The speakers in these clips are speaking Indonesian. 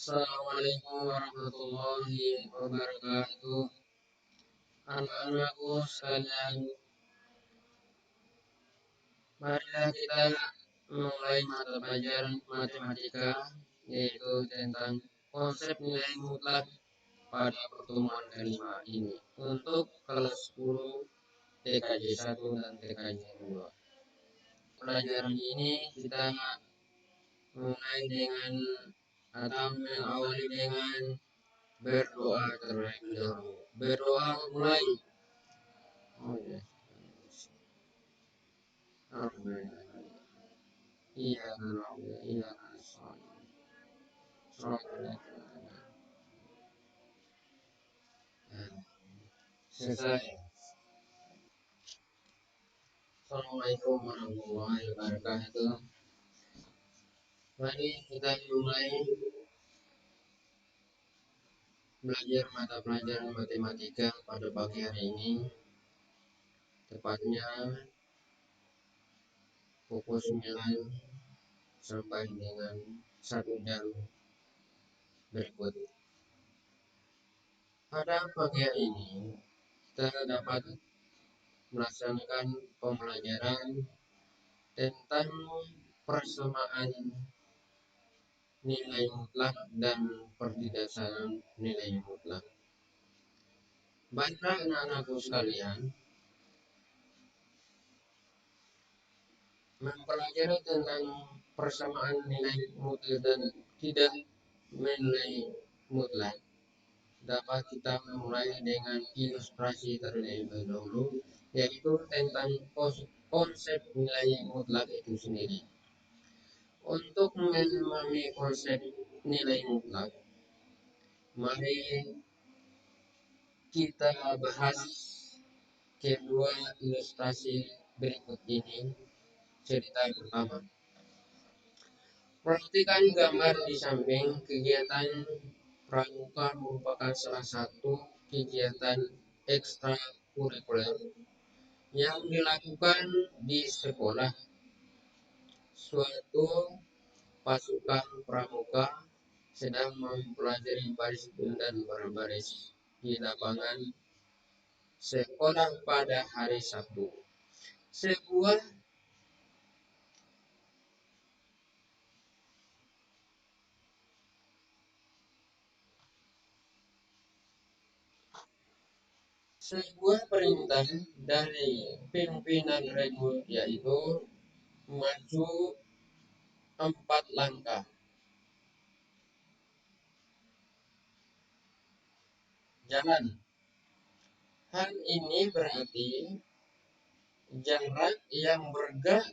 Assalamualaikum warahmatullahi wabarakatuh. Anak-anakku sekalian, marilah kita mulai mata pelajaran matematika, yaitu tentang konsep nilai mutlak pada pertemuan kelima ini untuk kelas 10 TKJ 1 dan TKJ 2. Pelajaran ini kita mulai dengan atau mengawali dengan berdoa terlebih dahulu. Berdoa mulai. Oh ya. Iya, iya, selesai. Assalamualaikum warahmatullahi wabarakatuh. Mari kita mulai belajar mata pelajaran matematika pada pagi hari ini, tepatnya pukul 9 sampai dengan 1 jam berikut. Pada pagi hari ini kita dapat melaksanakan pembelajaran tentang persamaan nilai mutlak dan perbedaan nilai mutlak. Baiklah anak-anakku sekalian, mempelajari tentang persamaan nilai mutlak dan tidak nilai mutlak dapat kita memulai dengan ilustrasi terlebih dahulu, yaitu tentang konsep nilai mutlak itu sendiri. Untuk memahami konsep nilai mutlak, mari kita bahas kedua ilustrasi berikut ini. Cerita pertama. Perhatikan gambar di samping. Kegiatan pramuka merupakan salah satu kegiatan ekstrakurikuler yang dilakukan di sekolah. Suatu pasukan pramuka sedang mempelajari baris dan berbaris di lapangan sekolah pada hari Sabtu. Sebuah perintah dari pimpinan rekrut yaitu maju 4 langkah. Jalan. Hal ini berarti jarak yang bergerak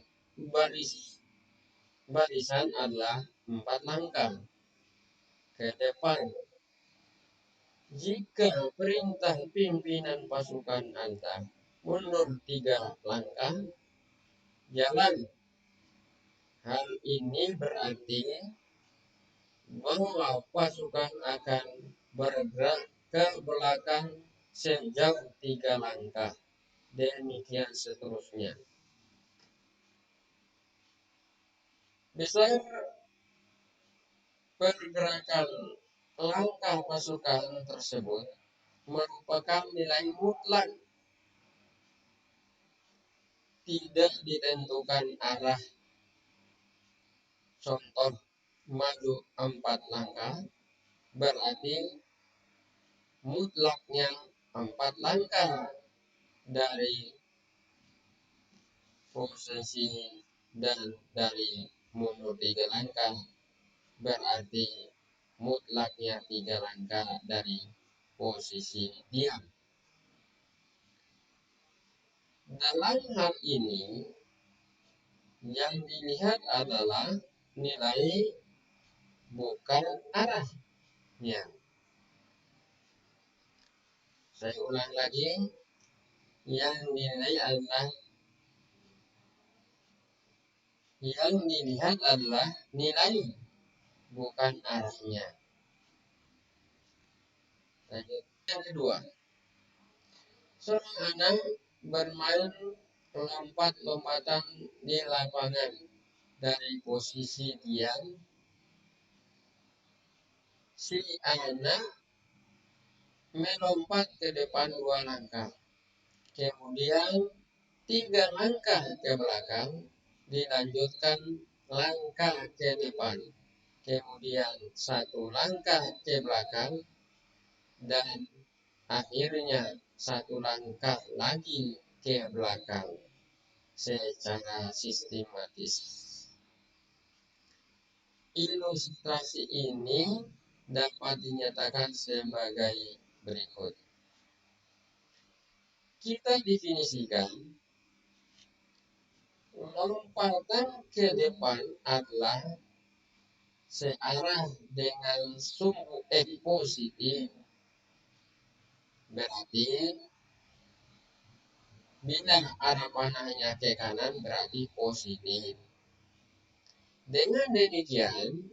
barisan adalah 4 langkah ke depan. Jika perintah pimpinan pasukan adalah mundur 3 langkah, jalan. Hal ini berarti bahwa pasukan akan bergerak ke belakang sejauh 3 langkah. Demikian seterusnya. Besar pergerakan langkah pasukan tersebut merupakan nilai mutlak, tidak ditentukan arah. Contoh, maju 4 langkah berarti mutlaknya 4 langkah dari posisi dan dari mundur 3 langkah berarti mutlaknya 3 langkah dari posisi diam. Dalam hal ini yang dilihat adalah nilai, bukan arahnya. Saya ulang lagi, yang dilihat adalah nilai, bukan arahnya. Lanjut. Yang kedua, seorang anak bermain lompat-lompatan di lapangan dari posisi diam si anak melompat ke depan 2 langkah. Kemudian 3 langkah ke belakang, dilanjutkan langkah ke depan. Kemudian 1 langkah ke belakang, dan akhirnya 1 langkah lagi ke belakang secara sistematis. Ilustrasi ini dapat dinyatakan sebagai berikut. Kita definisikan lompatan ke depan adalah searah dengan sumbu X positif. Berarti bila arah panahnya ke kanan berarti positif. Dengan demikian,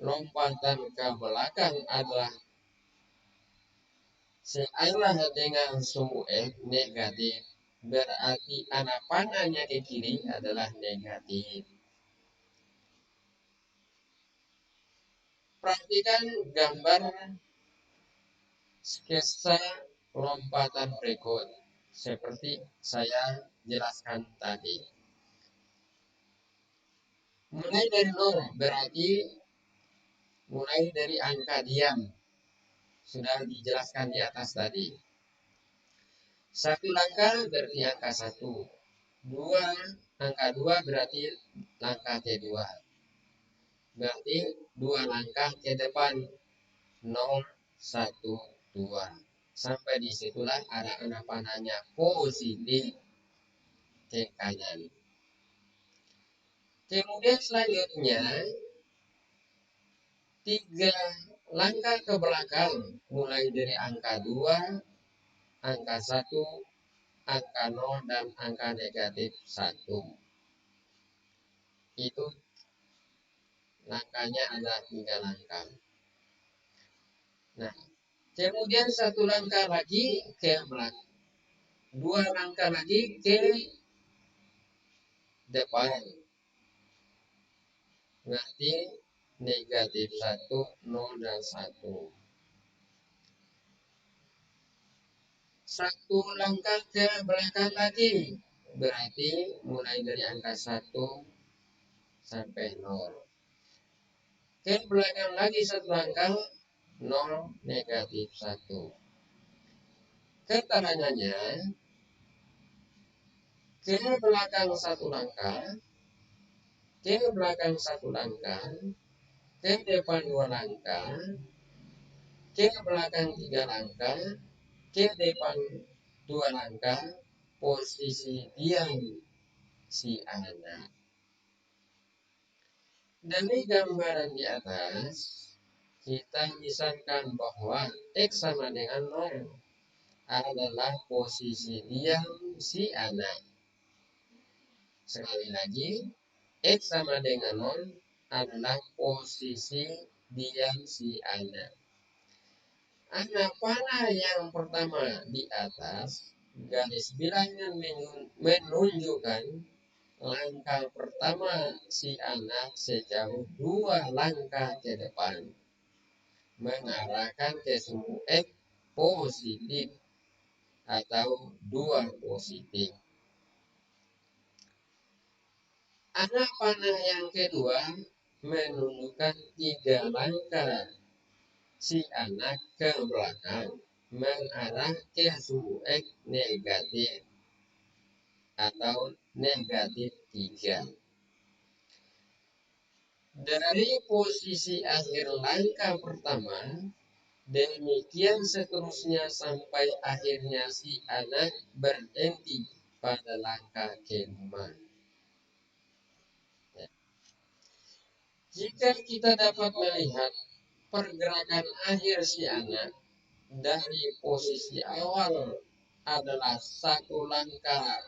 lompatan ke belakang adalah searah dengan sumbu X negatif. Berarti arah panahnya ke kiri adalah negatif. Perhatikan gambar sketsa lompatan berikut seperti saya jelaskan tadi. Mulai dari 0 berarti mulai dari angka diam. Sudah dijelaskan di atas tadi. 1 langkah berarti angka 1. 2, angka 2 berarti langkah kedua. Berarti 2 langkah ke depan. 0, 1, 2. Sampai disitulah arah panahnya positif ke kanan. Kemudian selanjutnya 3 langkah ke belakang, mulai dari angka 2, angka 1, angka 0, dan angka negatif 1. Itu langkahnya ada 3 langkah. Nah, kemudian 1 langkah lagi ke belakang, 2 langkah lagi ke depan. Berarti negatif 1, 0, dan 1. 1 langkah ke belakang lagi. Berarti mulai dari angka 1 sampai 0. Ke belakang lagi 1 langkah, 0, negatif 1. Keterangannya, ke belakang 1 langkah, ke belakang 1 langkah, ke depan 2 langkah, ke belakang 3 langkah, ke depan 2 langkah, posisi diam si anak. Dari gambaran di atas, kita misalkan bahwa X sama dengan 0 adalah posisi diam si anak. Sekali lagi, X sama dengan 0 adalah posisi diam si anak. Anak panah yang pertama di atas, garis bilangan menunjukkan langkah pertama si anak sejauh 2 langkah ke depan, mengarahkan ke sumbu X positif atau 2 positif. Anak panah yang kedua menunjukkan 3 langkah si anak ke belakang, mengarah ke sumbu X negatif atau negatif 3. Dari posisi akhir langkah pertama, demikian seterusnya sampai akhirnya si anak berhenti pada langkah kelima. Jika kita dapat melihat pergerakan akhir si anak dari posisi awal adalah 1 langkah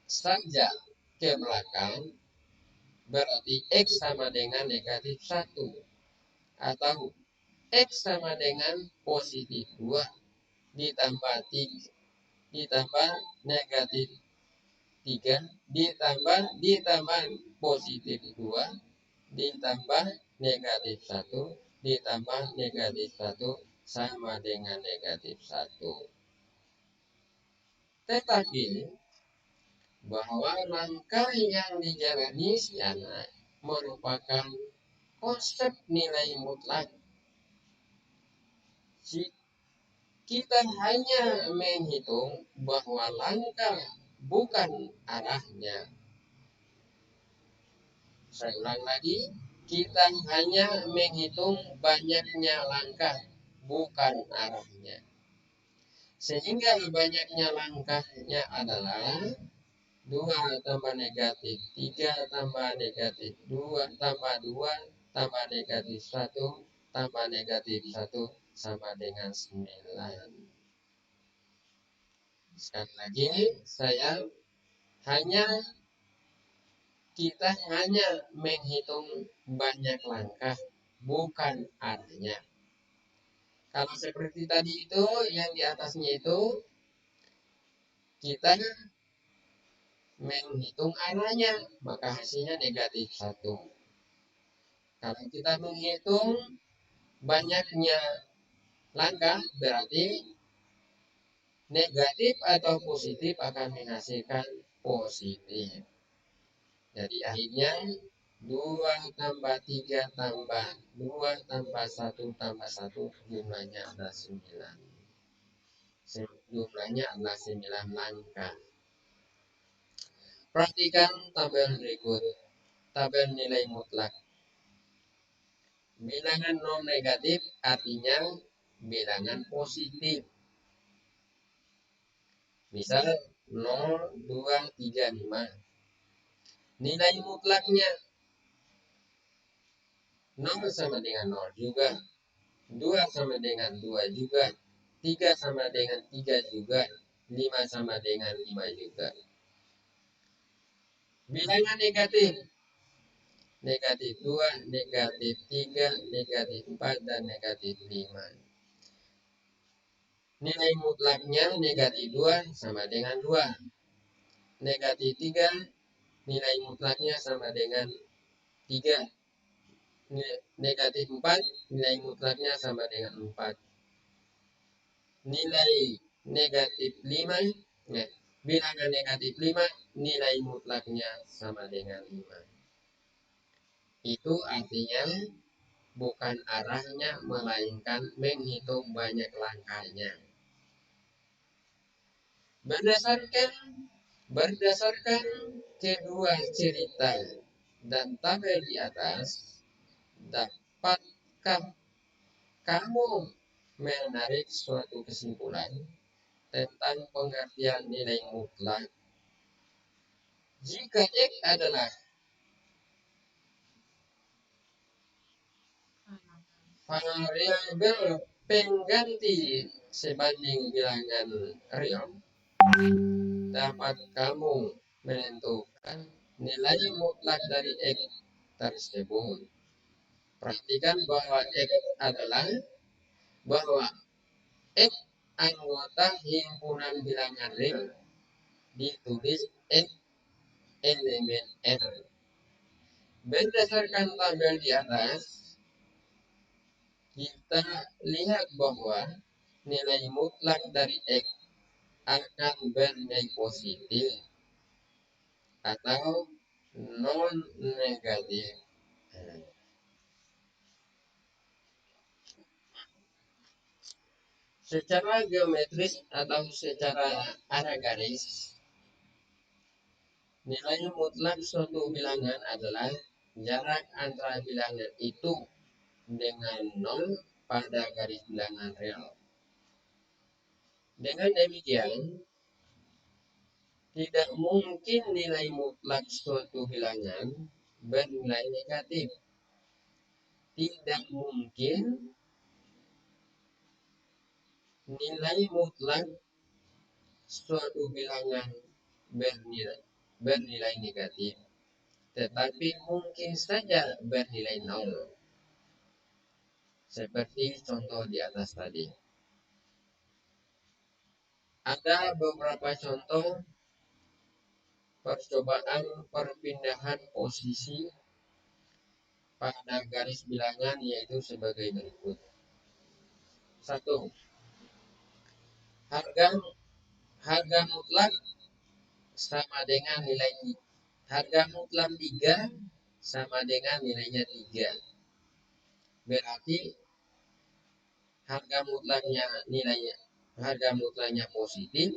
saja ke belakang, berarti X sama dengan negatif 1. Atau X sama dengan positif 2 ditambah 3 ditambah negatif 3 ditambah positif 2 ditambah negatif 1 ditambah negatif 1 sama dengan negatif 1. Tetapi bahwa langkah yang dijalani si anak merupakan konsep nilai mutlak. Kita hanya menghitung bahwa langkah bukan arahnya. Saya ulang lagi, kita hanya menghitung banyaknya langkah, bukan arahnya. Sehingga banyaknya langkahnya adalah 2 tambah negatif 3 tambah negatif 2 tambah 2 tambah negatif 1 tambah negatif 1 sama dengan 9. Sekali lagi, kita hanya menghitung banyak langkah, bukan arahnya. Kalau seperti tadi itu, yang di atasnya itu, kita menghitung arahnya, maka hasilnya negatif 1. Kalau kita menghitung banyaknya langkah, berarti negatif atau positif akan menghasilkan positif. Jadi akhirnya 2 tambah 3 tambah 2 tambah 1 tambah 1 jumlahnya adalah 9. Jumlahnya adalah 9 langkah. Perhatikan tabel berikut. Tabel nilai mutlak. Bilangan non negatif artinya bilangan positif. Misal 0, 2, 3, 5. Nilai mutlaknya 0 sama dengan 0 juga. 2 sama dengan 2 juga. 3 sama dengan 3 juga. 5 sama dengan 5 juga. Bilangan negatif. Negatif 2, negatif 3, negatif 4, dan negatif 5. Nilai mutlaknya negatif 2 sama dengan 2. Negatif 3, nilai mutlaknya sama dengan 3. Negatif 4, nilai mutlaknya sama dengan 4. Nilai negatif 5, bilangan negatif 5, nilai mutlaknya sama dengan 5. Itu artinya bukan arahnya, melainkan menghitung banyak langkahnya. Berdasarkan kedua cerita dan tabel di atas, dapatkah kamu menarik suatu kesimpulan tentang pengertian nilai mutlak? Jika X adalah variabel pengganti sebanding bilangan real, dapat kamu menentukan nilai mutlak dari X tersebut. Perhatikan bahwa X adalah bahwa X anggota himpunan bilangan real ditulis X elemen N. Berdasarkan tabel di atas, kita lihat bahwa nilai mutlak dari X akan bernilai positif atau non negatif. Secara geometris atau secara arah garis, nilai mutlak suatu bilangan adalah jarak antara bilangan itu dengan 0 pada garis bilangan real. Dengan demikian, tidak mungkin nilai mutlak suatu bilangan bernilai negatif. Tidak mungkin nilai mutlak suatu bilangan bernilai negatif, tetapi mungkin saja bernilai 0. Seperti contoh di atas tadi. Ada beberapa contoh percobaan perpindahan posisi pada garis bilangan yaitu sebagai berikut. 1. Harga harga mutlak sama dengan nilai harga mutlak 3 sama dengan nilainya 3. Berarti harga mutlaknya positif,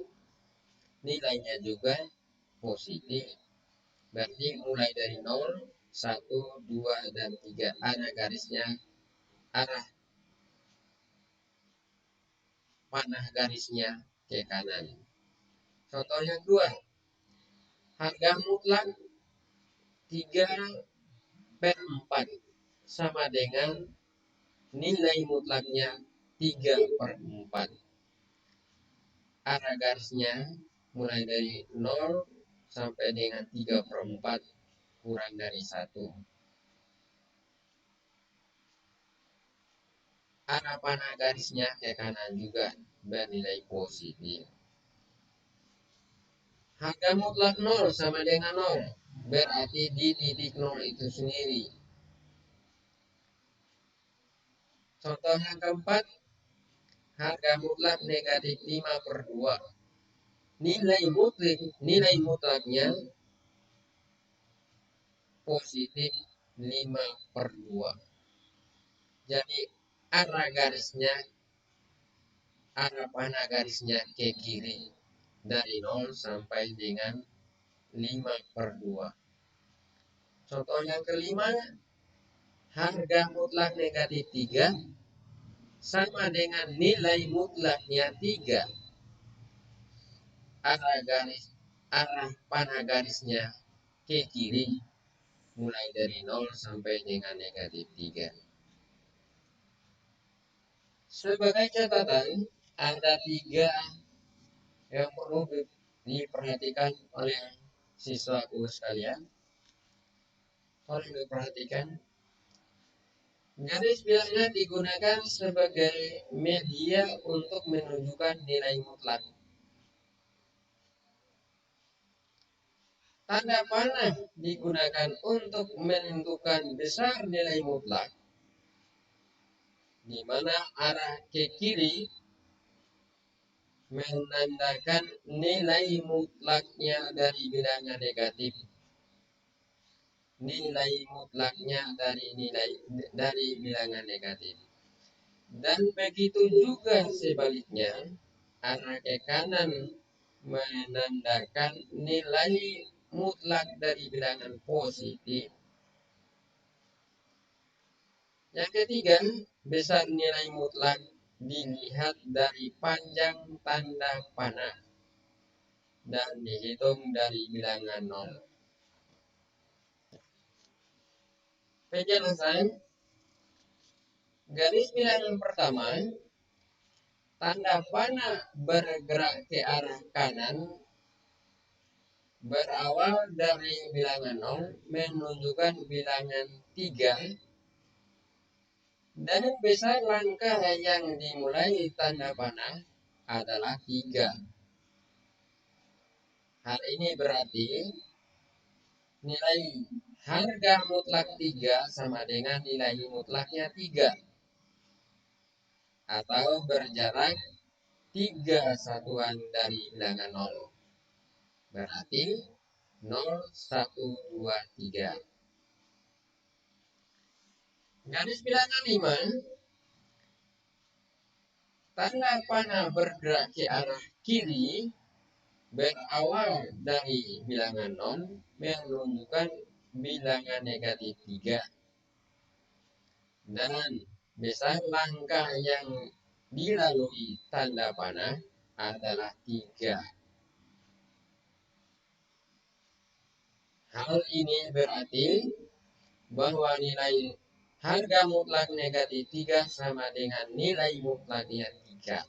nilainya juga positif. Berarti mulai dari 0, 1, 2, dan 3. Arah panah garisnya ke kanan. Contoh yang 2. Harga mutlak 3/4 sama dengan nilai mutlaknya 3/4. Arah garisnya mulai dari 0 sampai dengan 3/4 kurang dari 1. Arah panah garisnya ke kanan juga bernilai positif. Harga mutlak 0 sama dengan 0. Berarti di titik 0 itu sendiri. Contoh yang keempat, harga mutlak negatif 5/2. Nilai mutlaknya positif 5/2. Jadi arah panah garisnya ke kiri dari 0 sampai dengan 5/2. Contoh yang kelima, harga mutlak negatif 3 sama dengan nilai mutlaknya 3. Arah panah garisnya ke kiri mulai dari 0 sampai dengan negatif 3. Sebagai catatan, ada 3 yang perlu diperhatikan oleh siswaku sekalian. Tolong diperhatikan. Garis bilangan digunakan sebagai media untuk menunjukkan nilai mutlak. Tanda panah digunakan untuk menentukan besar nilai mutlak, di mana arah ke kiri menandakan nilai mutlaknya dari bilangan negatif, nilai mutlaknya dari bilangan negatif. Dan begitu juga sebaliknya, arah ke kanan menandakan nilai mutlak dari bilangan positif. Yang ketiga, besar nilai mutlak dilihat dari panjang tanda panah dan dihitung dari bilangan 0. Penjelasan, garis bilangan pertama, tanda panah bergerak ke arah kanan berawal dari bilangan 0 menunjukkan bilangan 3 dan besar langkah yang dimulai tanda panah adalah 3. Hal ini berarti nilai harga mutlak 3 sama dengan nilai mutlaknya 3 atau berjarak 3 satuan dari bilangan 0. Berarti 0, 1, 2, 3. Garis bilangan 5, tanda panah bergerak ke arah kiri berawal dari bilangan 0 menunjukkan bilangan negatif 3 dan besar langkah yang dilalui tanda panah adalah 3. Hal ini berarti bahwa nilai harga mutlak negatif 3 sama dengan nilai mutlaknya 3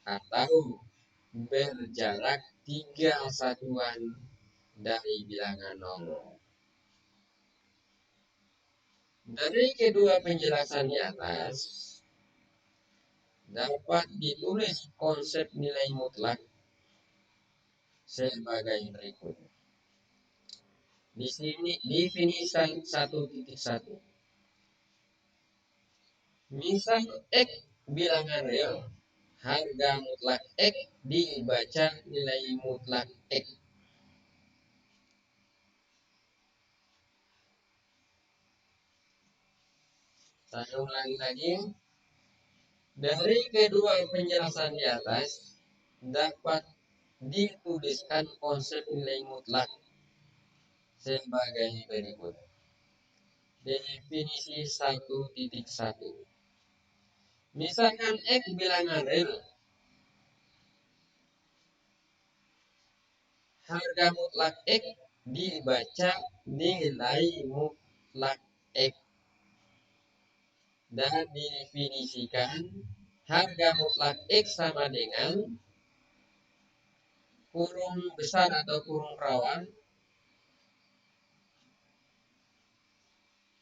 atau berjarak 3 satuan dari bilangan 0. Dari kedua penjelasan di atas dapat ditulis konsep nilai mutlak sebagai berikut. Di sini definisi 1.1. Misal X bilangan real, harga mutlak X dibaca nilai mutlak X. Saya ulangi lagi. Dari kedua penjelasan di atas dapat dituliskan konsep nilai mutlak sebagai berikut. Definisi 1.1. Misalkan X bilangan real, harga mutlak X dibaca nilai mutlak X dan didefinisikan harga mutlak X sama dengan kurung besar atau kurung rawan,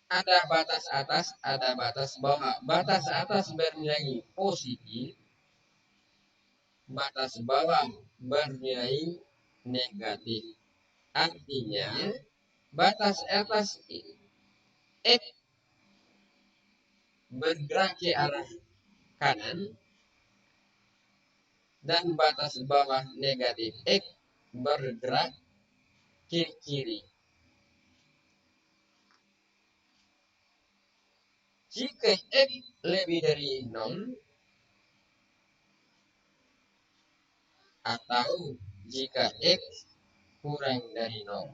ada batas atas, ada batas bawah. Batas atas bernilai positif, batas bawah bernilai negatif. Artinya, batas atas X bergerak ke arah kanan dan batas bawah negatif X bergerak ke kiri. Jika X lebih dari 0 atau jika X kurang dari 0.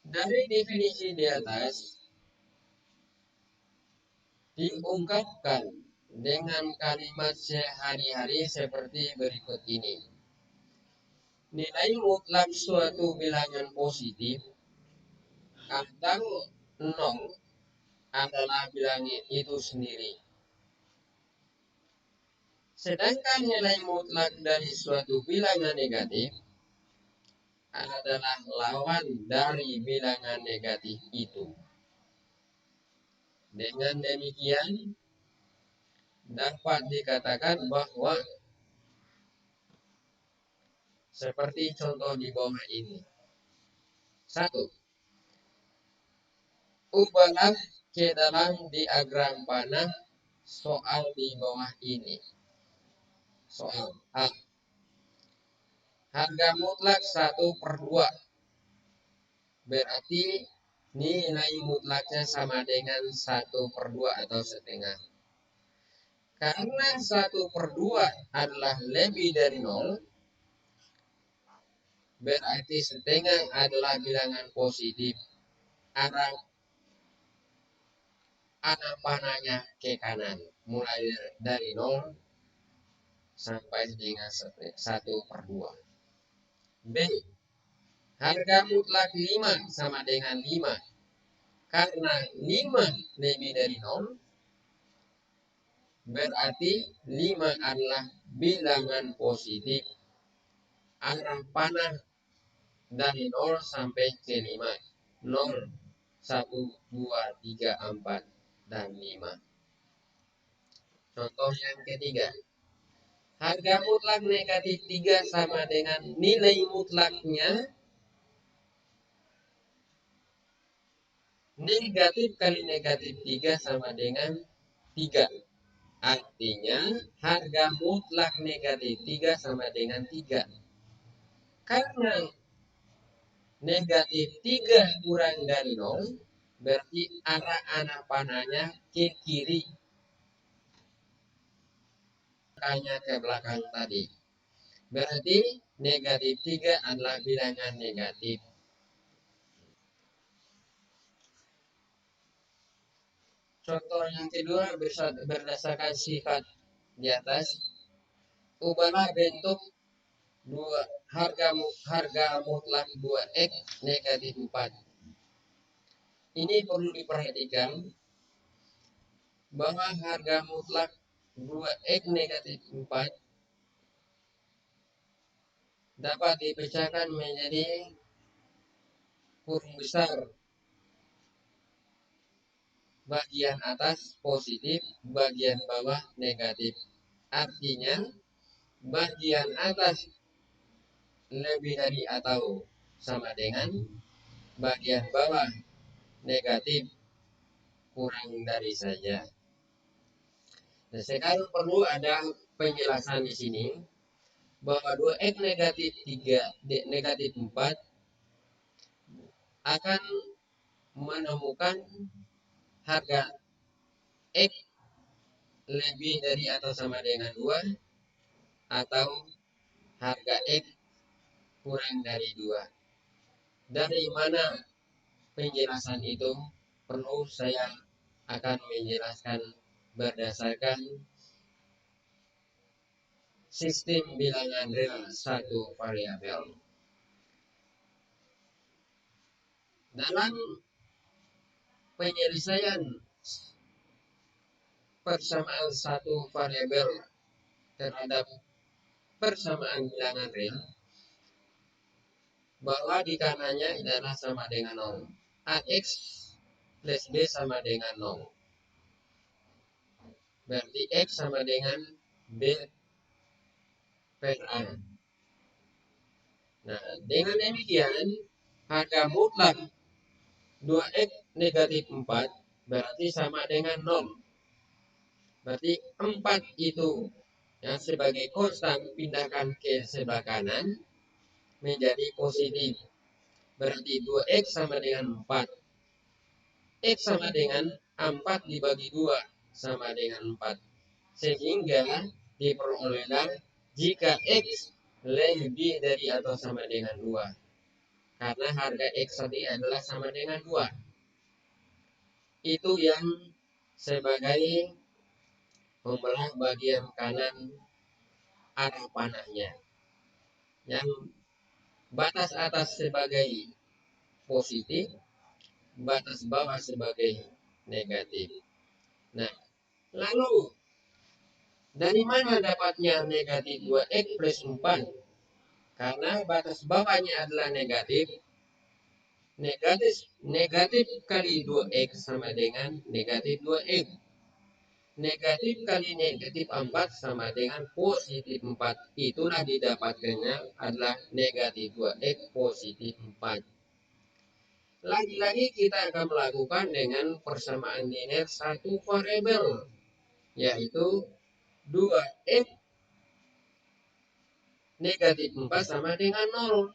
Dari definisi di atas diungkapkan dengan kalimat sehari-hari seperti berikut ini. Nilai mutlak suatu bilangan positif atau 0 adalah bilangan itu sendiri. Sedangkan nilai mutlak dari suatu bilangan negatif adalah lawan dari bilangan negatif itu. Dengan demikian, dapat dikatakan bahwa seperti contoh di bawah ini. 1. Ubahlah ke dalam diagram panah soal di bawah ini. Soal A. Harga mutlak 1/2. Berarti nilai mutlaknya sama dengan 1/2 atau setengah. Karena 1/2 adalah lebih dari 0, berarti setengah adalah bilangan positif. Arah panahnya ke kanan, mulai dari 0 sampai dengan 1/2. B. Harga mutlak 5 sama dengan 5. Karena 5 lebih dari 0, berarti 5 adalah bilangan positif. Arah panah dari 0 sampai ke 5. 0, 1, 2, 3, 4, dan 5. Contoh yang ketiga. Harga mutlak negatif 3 sama dengan nilai mutlaknya negatif kali negatif 3 sama dengan 3. Artinya harga mutlak negatif 3 sama dengan 3. Karena negatif 3 kurang dari 0, berarti arah anak panahnya ke kiri. Makanya ke belakang tadi. Berarti negatif 3 adalah bilangan negatif. Contoh yang kedua berdasarkan sifat di atas, ubahlah bentuk harga mutlak 2x negatif 4. Ini perlu diperhatikan bahwa harga mutlak 2x negatif 4 dapat dipecahkan menjadi kurung besar. Bagian atas positif, bagian bawah negatif. Artinya bagian atas lebih dari atau sama dengan bagian bawah negatif kurang dari saja. Nah, sekarang perlu ada penjelasan di sini bahwa 2x negatif 3 negatif 4 akan menemukan harga x lebih dari atau sama dengan 2 atau harga x kurang dari 2. Dari mana penjelasan itu? Perlu saya akan menjelaskan berdasarkan sistem bilangan real satu variabel. Dalam penyelesaian persamaan satu variabel terhadap persamaan bilangan real, bahwa di kanannya adalah sama dengan 0. AX plus B sama dengan 0. Berarti X sama dengan B per A. Nah, dengan demikian, harga mutlak 2X negatif 4 berarti sama dengan 0. Berarti 4 itu yang sebagai konstan pindahkan ke sebelah kanan menjadi positif. Berarti 2X sama dengan 4. X sama dengan 4 dibagi 2 sama dengan 4. Sehingga diperolehlah jika X lebih dari atau sama dengan 2. Karena harga X tadi adalah sama dengan 2. Itu yang sebagai pembelah bagian kanan arah panahnya. Yang batas atas sebagai positif, batas bawah sebagai negatif. Nah, lalu dari mana dapatnya negatif 2X plus 4? Karena batas bawahnya adalah negatif. Negatif kali 2X sama dengan negatif 2X. Negatif kali negatif 4 sama dengan positif 4. Itulah didapatkannya adalah negatif 2X positif 4. Lagi-lagi kita akan melakukan dengan persamaan linear satu variabel, yaitu 2X negatif 4 sama dengan 0.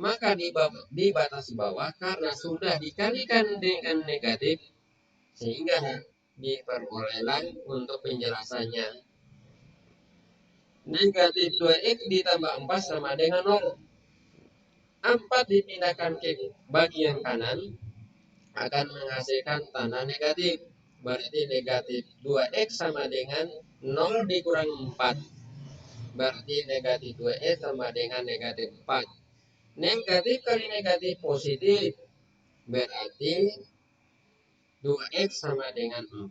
Maka di batas bawah karena sudah dikalikan dengan negatif, sehingga diperolehlah untuk penjelasannya negatif 2X ditambah 4 sama dengan 0. 4 dipindahkan ke bagian kanan akan menghasilkan tanda negatif. Berarti negatif 2X sama dengan 0 dikurang 4. Berarti negatif 2X sama dengan negatif 4. Negatif kali negatif positif. Berarti 2X sama dengan 4.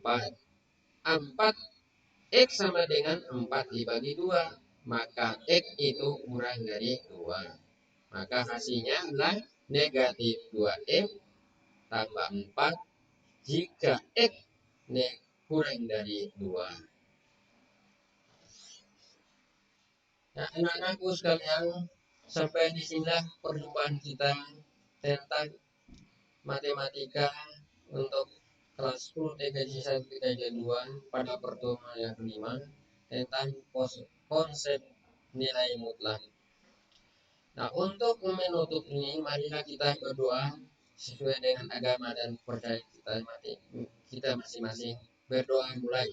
4X sama dengan 4 dibagi 2. Maka X itu kurang dari 2. Maka hasilnya adalah negatif 2X tambah 4 jika X kurang dari 2. Nah, anak-anakku sekalian, sampai di sini perjumpaan kita tentang matematika untuk kelas 10 TKJ 1 TKJ 2 pada pertemuan yang kelima tentang konsep nilai mutlak. Nah, untuk menutup ini, marilah kita berdoa sesuai dengan agama dan kepercayaan kita masing-masing. Berdoa mulai.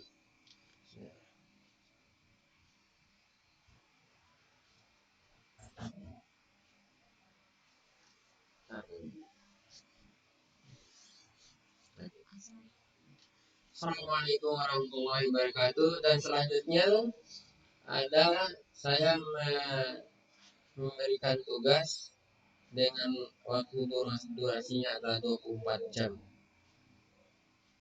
Assalamualaikum warahmatullahi wabarakatuh. Dan selanjutnya adalah saya memberikan tugas dengan waktu durasinya adalah 24 jam.